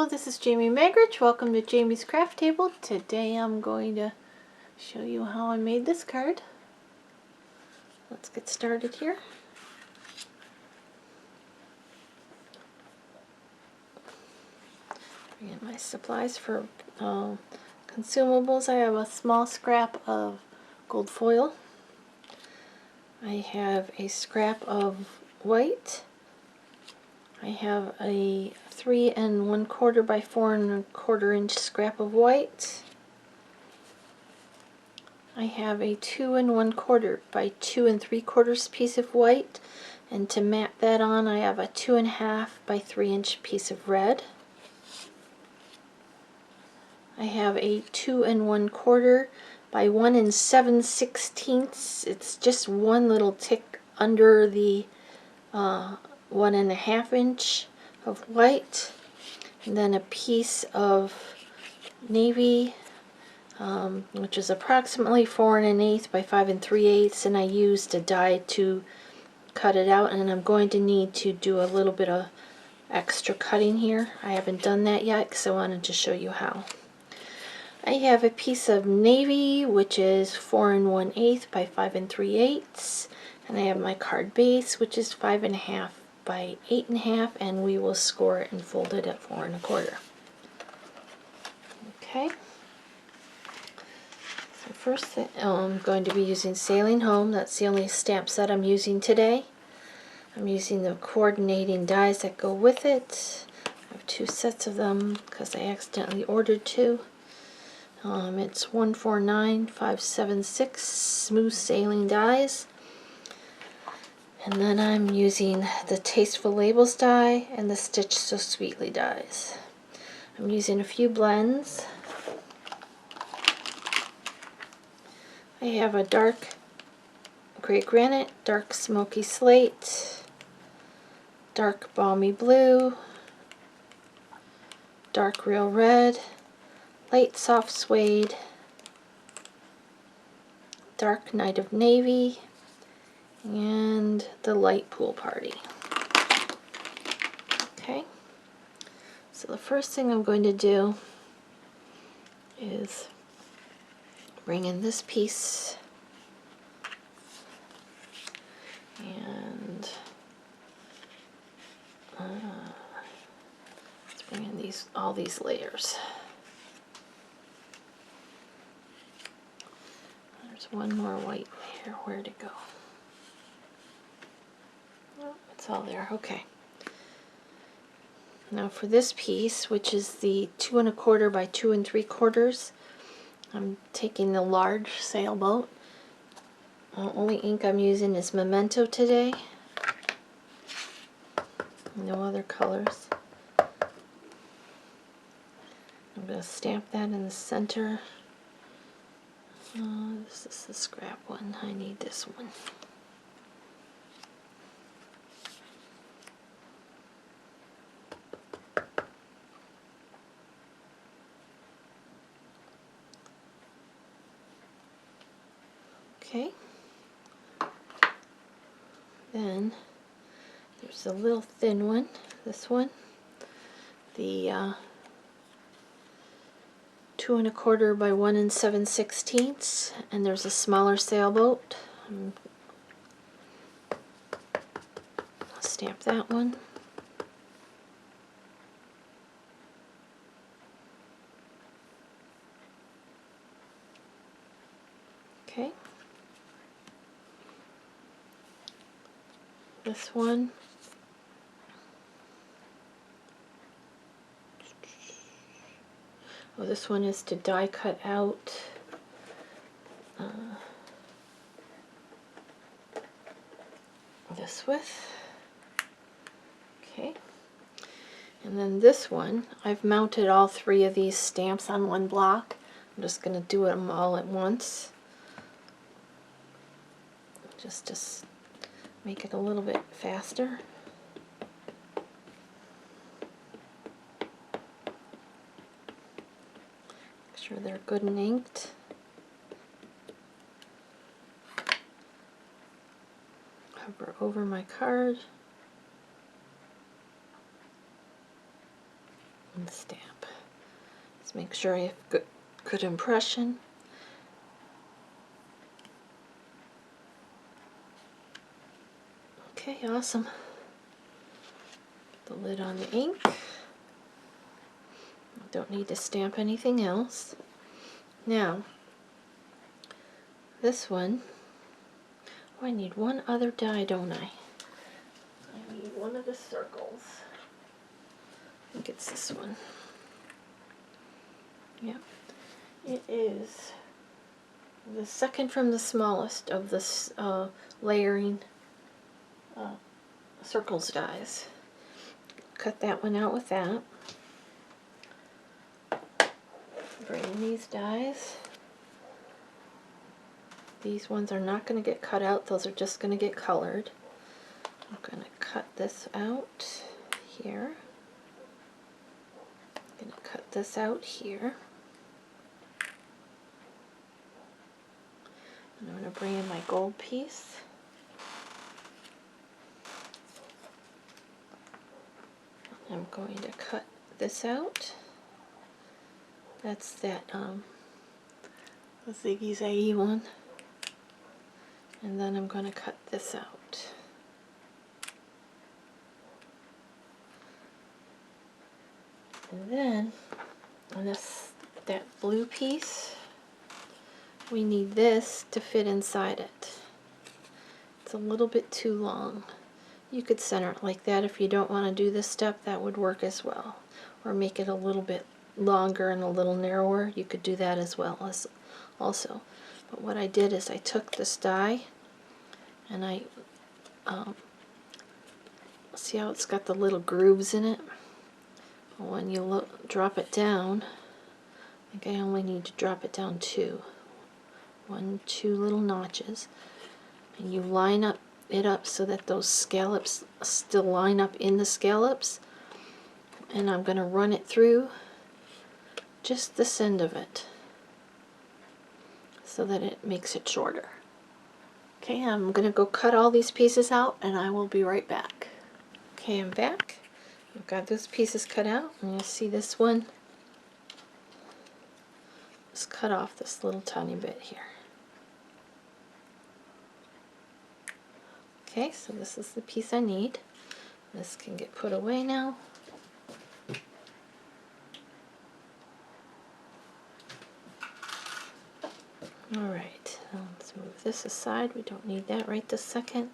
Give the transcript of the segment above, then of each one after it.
this is Jamie Magridge. Welcome to Jamie's Craft Table. Today I'm going to show you how I made this card. Let's get started here. Bring in my supplies for consumables. I have a small scrap of gold foil. I have a scrap of white. I have a 3 1/4 by 4 1/4 inch scrap of white. I have a 2 1/4 by 2 3/4 piece of white, and to mat that on I have a 2 1/2 by 3 inch piece of red. I have a 2 1/4 by 1 7/16. It's just one little tick under the 1 1/2 inch of white, and then a piece of navy, which is approximately 4 1/8 by 5 3/8, and I used a die to cut it out, and I'm going to need to do a little bit of extra cutting here. I haven't done that yet because I wanted to show you how. I have a piece of navy, which is 4 1/8 by 5 3/8, and I have my card base, which is 5 1/2 by 8 1/2, and we will score it and fold it at 4 1/4. Okay. So first thing, I'm going to be using Sailing Home. That's the only stamp set I'm using today. I'm using the coordinating dies that go with it. I have 2 sets of them because I accidentally ordered 2. It's 149576 smooth sailing dies. And then I'm using the Tasteful Labels die and the Stitch So Sweetly dies. I'm using a few blends. I have a dark gray granite, dark smoky slate, dark balmy blue, dark real red, light soft suede, dark night of navy, and the light pool party. Okay, so the first thing I'm going to do is bring in this piece and let's bring in all these layers. There's one more white layer. Where'd it go? Oh, it's all there. Okay. Now for this piece, which is the 2 1/4 by 2 3/4, I'm taking the large sailboat. The only ink I'm using is Memento today. No other colors. I'm going to stamp that in the center. This is the scrap one. I need this one. Okay. Then there's a little thin one, this one, the 2 1/4 by 1 7/16, and there's a smaller sailboat. I'll stamp that one. Okay. This one. Oh, this one is to die cut out this width. Okay. And then this one, I've mounted all 3 of these stamps on one block. I'm just going to do them all at once, just to make it a little bit faster. Make sure they're good and inked. Hover over my card. and stamp. Let's make sure I have good impression. Okay, awesome. The lid on the ink. Don't need to stamp anything else. Now, this one, oh, I need one other die, don't I? I need one of the circles. I think it's this one. Yep. It is the second from the smallest of this layering circles dies. Cut that one out with that. Bring in these dies. These ones are not going to get cut out, those are just going to get colored. I'm going to cut this out here. I'm going to cut this out here. And I'm going to bring in my gold piece. I'm going to cut this out. That's that the Ziggy Zaggy one. And then I'm going to cut this out. And then on that blue piece, we need this to fit inside it. It's a little bit too long. You could center it like that. If you don't want to do this step, that would work as well. Or make it a little bit longer and a little narrower. You could do that as well as also. But what I did is I took this die and I see how it's got the little grooves in it. When you drop it down, I think I only need to drop it down two little notches, and you line it up so that those scallops still line up in the scallops. And I'm going to run it through just this end of it so that it makes it shorter. Okay, I'm going to go cut all these pieces out and I will be right back. Okay, I'm back. I've got those pieces cut out, and you'll see this one. Just cut off this little tiny bit here. Okay, so this is the piece I need. This can get put away now. Alright, let's move this aside. We don't need that right this second.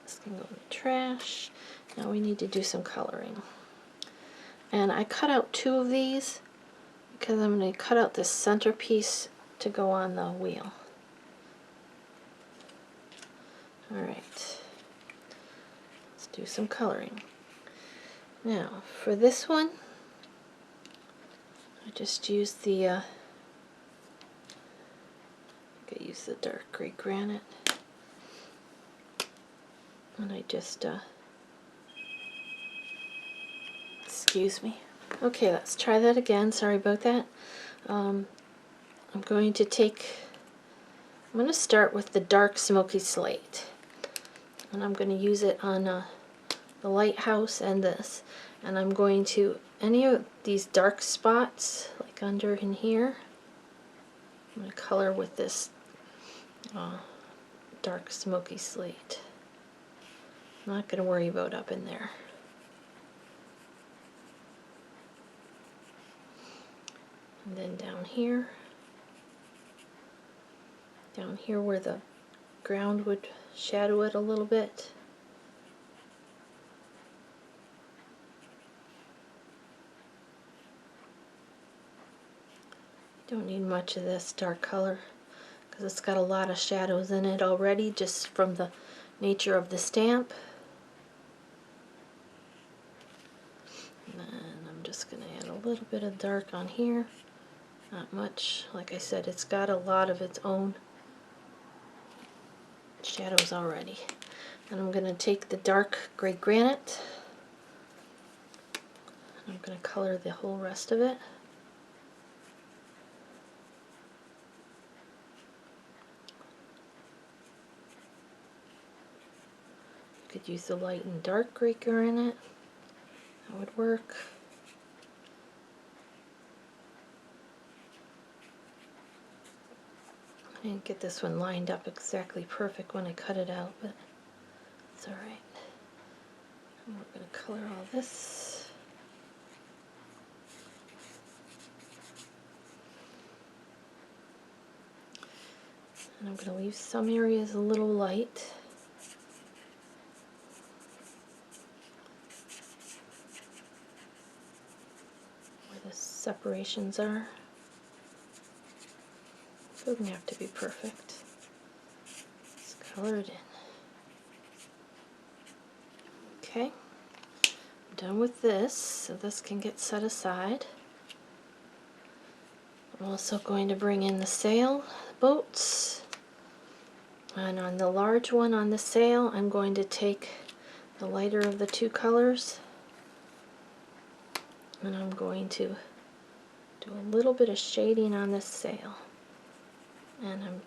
This can go in the trash. Now we need to do some coloring. And I cut out two of these because I'm going to cut out this centerpiece to go on the wheel. Alright, let's do some coloring. Now, for this one, I just used the I use the dark gray granite, and I just excuse me. Okay, let's try that again. Sorry about that. I'm going to start with the dark smoky slate, and I'm going to use it on the lighthouse and this, and I'm going to, any of these dark spots like under in here, I'm going to color with this dark smoky slate. I'm not going to worry about up in there. And then down here where the ground would shadow it a little bit. Don't need much of this dark color because it's got a lot of shadows in it already just from the nature of the stamp. And then I'm just going to add a little bit of dark on here. Not much. Like I said, it's got a lot of its own shadows already. And I'm going to take the dark gray granite and I'm going to color the whole rest of it. You could use the light and dark gray granite. That would work. I didn't get this one lined up exactly perfect when I cut it out, but it's alright. And we're going to color all this. And I'm going to leave some areas a little light. Where the separations are. It doesn't have to be perfect. Just color it in. Okay, I'm done with this, so this can get set aside. I'm also going to bring in the sail boats. And on the large one on the sail, I'm going to take the lighter of the two colors and I'm going to do a little bit of shading on this sail. And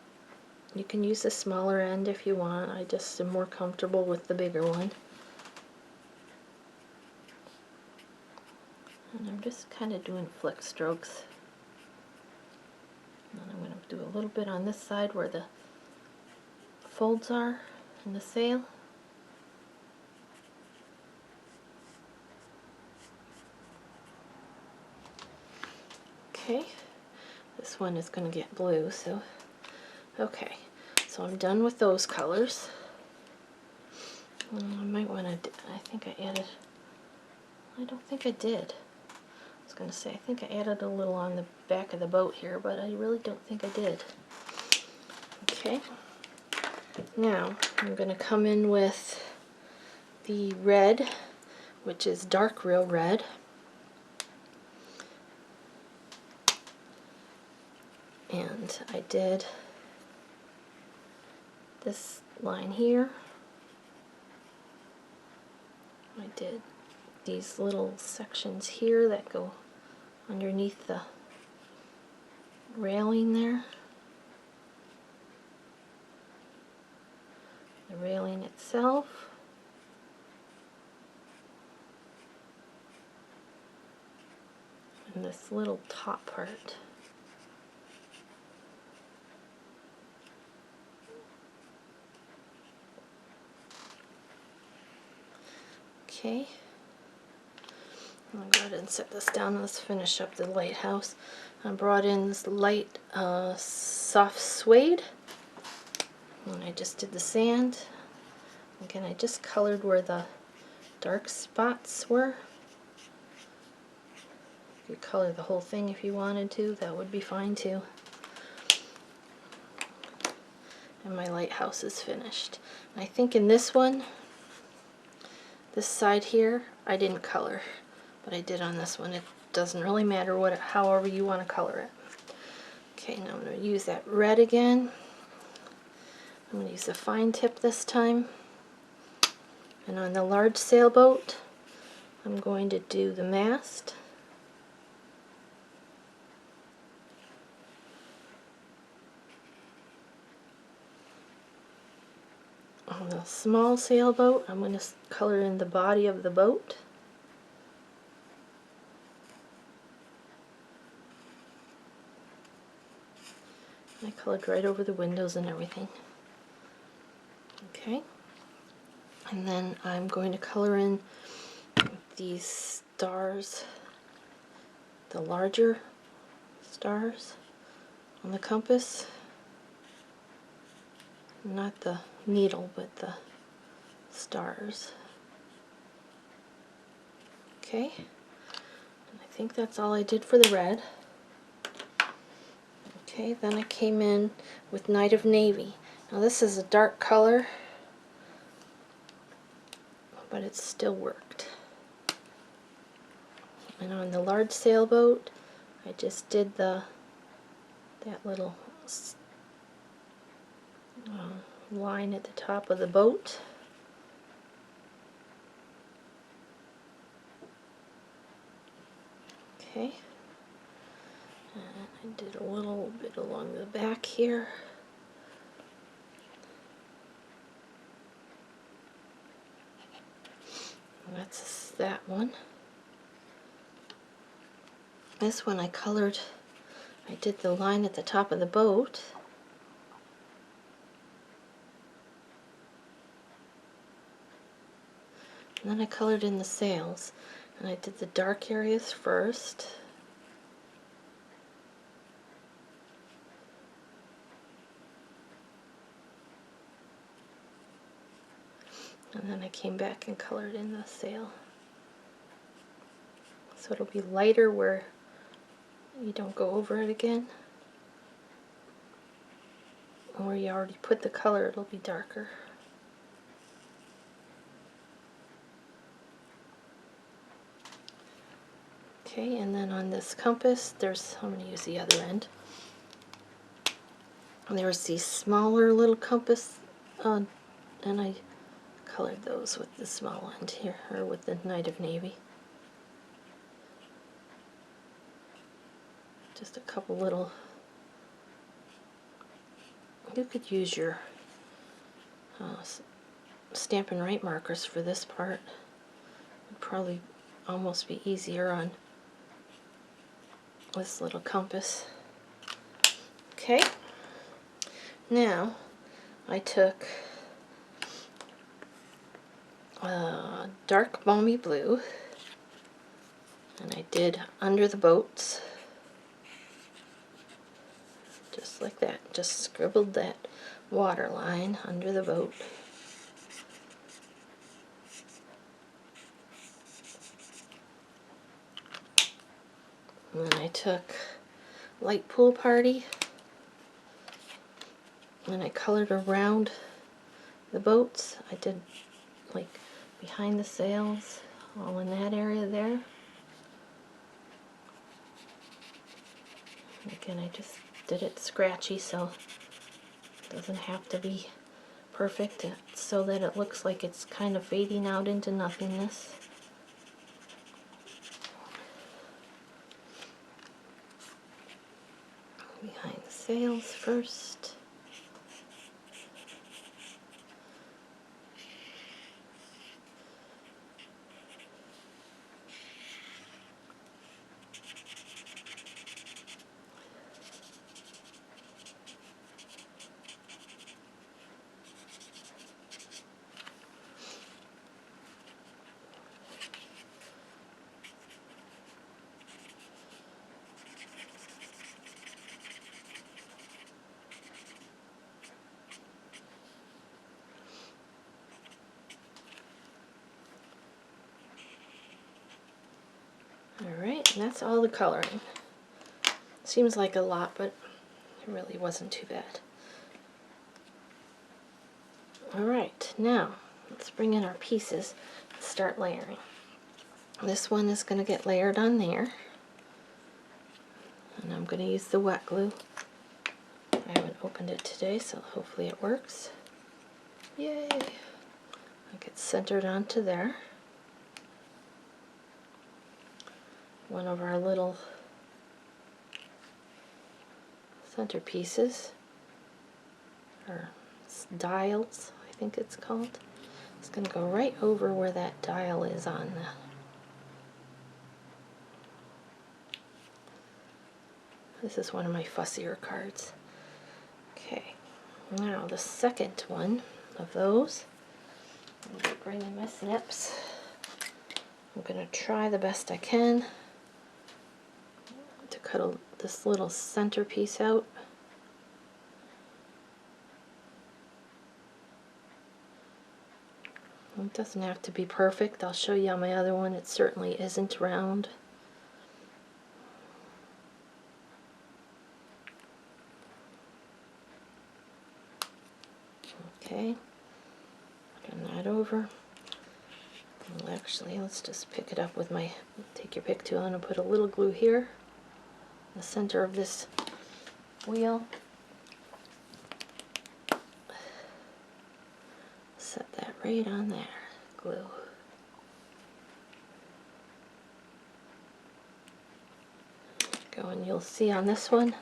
you can use the smaller end if you want. I just am more comfortable with the bigger one. And I'm just kind of doing flick strokes. And then I'm going to do a little bit on this side where the folds are in the sail. Okay, this one is going to get blue, so okay, so I'm done with those colors. I might want to, I think I added, I don't think I did. I was going to say, I think I added a little on the back of the boat here, but I really don't think I did. Okay, now I'm going to come in with the red, which is dark real red. And I did this line here. I did these little sections here that go underneath the railing there. The railing itself. And this little top part. Okay, I'm going to go ahead and set this down. Let's finish up the lighthouse. I brought in this light soft suede, and I just did the sand. Again, I just colored where the dark spots were. You could color the whole thing if you wanted to, that would be fine too. And my lighthouse is finished. And I think in this one, this side here, I didn't color, but I did on this one. It doesn't really matter however you want to color it. Okay, now I'm going to use that red again. I'm going to use a fine tip this time. And on the large sailboat, I'm going to do the mast. On the small sailboat, I'm going to color in the body of the boat. I colored right over the windows and everything. Okay. And then I'm going to color in these stars, the larger stars on the compass. Not the needle, but the stars. Okay, and I think that's all I did for the red. Okay, then I came in with Night of Navy. Now this is a dark color, but it still worked. And on the large sailboat, I just did that little line at the top of the boat. Okay, and I did a little bit along the back here. And that's that one. This one I did the line at the top of the boat. And then I colored in the sails. And I did the dark areas first. And then I came back and colored in the sail. So it'll be lighter where you don't go over it again. And where you already put the color, it'll be darker. Okay, and then on this compass, I'm going to use the other end. And there's these smaller little compass, and I colored those with the small end here, or with the Night of Navy. Just a couple little. You could use your Stampin' Right markers for this part. Would probably almost be easier on this little compass. Okay, now I took dark balmy blue and I did under the boats, just like that. Just scribbled that water line under the boat. And then I took light pool party and I colored around the boats. I did like behind the sails, all in that area there. And again, I just did it scratchy so it doesn't have to be perfect, so that it looks like it's kind of fading out into nothingness. Behind the sails first. Alright, and that's all the coloring. Seems like a lot, but it really wasn't too bad. Alright, now let's bring in our pieces and start layering. This one is going to get layered on there. And I'm going to use the wet glue. I haven't opened it today, so hopefully it works. Yay! I get centered onto there. One of our little centerpieces, or dials, I think it's called. It's going to go right over where that dial is on the. This is one of my fussier cards. Okay, now the second one of those, I'm going to bring in my snips. I'm going to try the best I can to cut this little center piece out. It doesn't have to be perfect. I'll show you on my other one. It certainly isn't round. Okay, turn that over. Well, actually, let's just pick it up with my, take your pick tool and put a little glue here in the center of this wheel. Set that right on there, glue. Go, and you'll see on this one,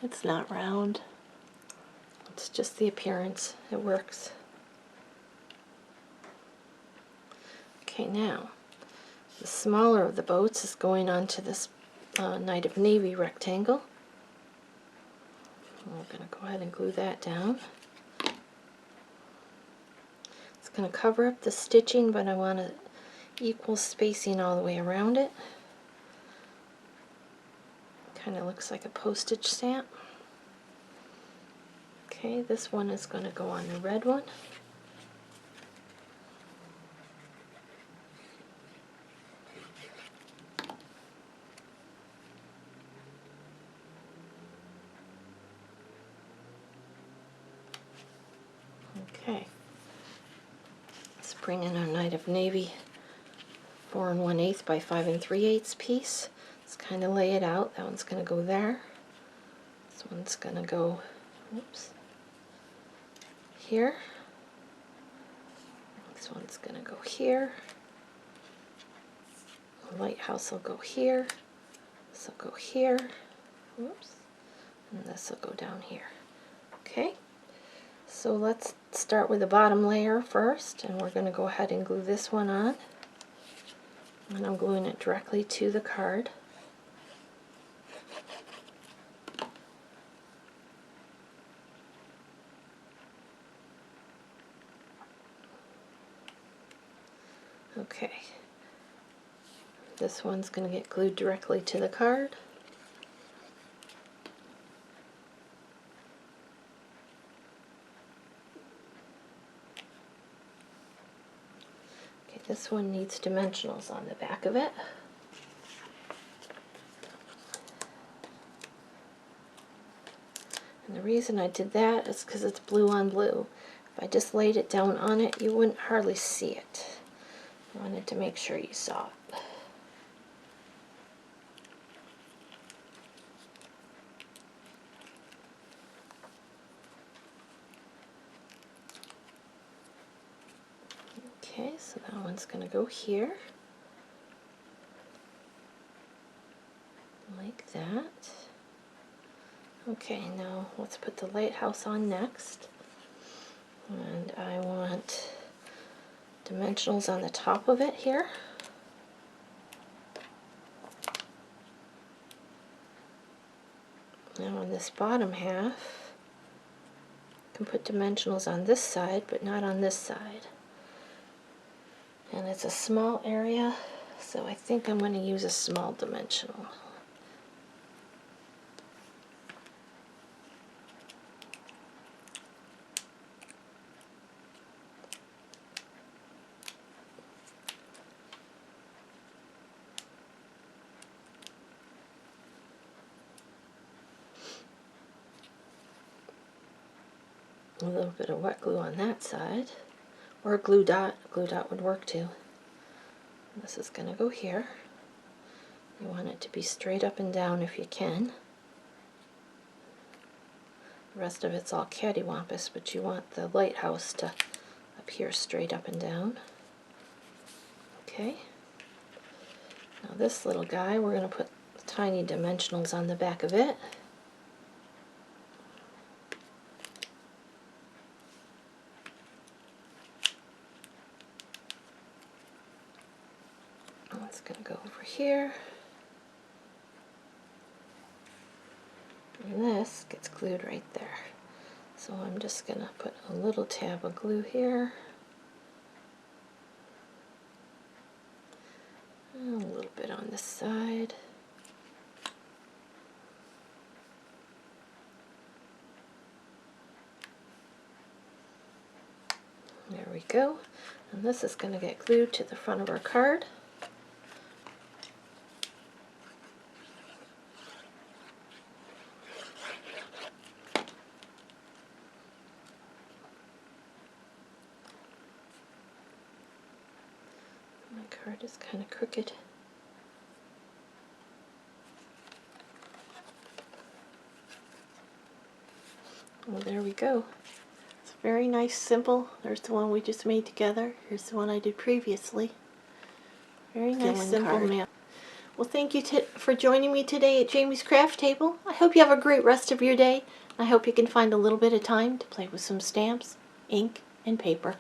it's not round. It's just the appearance. It works. Okay, now the smaller of the boats is going onto this Night of Navy rectangle. We're going to go ahead and glue that down. It's going to cover up the stitching, but I want an equal spacing all the way around it. Kind of looks like a postage stamp. Okay, this one is going to go on the red one. Okay, let's bring in our Night of Navy 4 1/8 by 5 3/8 piece. Let's kind of lay it out. That one's going to go there. This one's going to go, oops, here. This one's going to go here. The lighthouse will go here. This will go here. Whoops. And this will go down here. Okay. So let's start with the bottom layer first, and we're going to go ahead and glue this one on. And I'm gluing it directly to the card. Okay. This one's going to get glued directly to the card. This one needs dimensionals on the back of it. And the reason I did that is because it's blue on blue. If I just laid it down on it, you wouldn't hardly see it. I wanted to make sure you saw it. Okay, so that one's going to go here, like that. Okay, now let's put the lighthouse on next. And I want dimensionals on the top of it here. Now on this bottom half, I can put dimensionals on this side, but not on this side. And it's a small area, so I think I'm going to use a small dimensional. A little bit of wet glue on that side, or a glue dot. A glue dot would work too. This is going to go here. You want it to be straight up and down if you can. The rest of it's all cattywampus, but you want the lighthouse to appear straight up and down. Okay. Now this little guy, we're going to put tiny dimensionals on the back of it. It's going to go over here. And this gets glued right there. So I'm just going to put a little tab of glue here. And a little bit on this side. There we go. And this is going to get glued to the front of our card. My card is kind of crooked. Well, there we go. It's very nice, simple. There's the one we just made together. Here's the one I did previously. Very nice, simple mail. Well, thank you for joining me today at Jamie's Craft Table. I hope you have a great rest of your day. I hope you can find a little bit of time to play with some stamps, ink, and paper.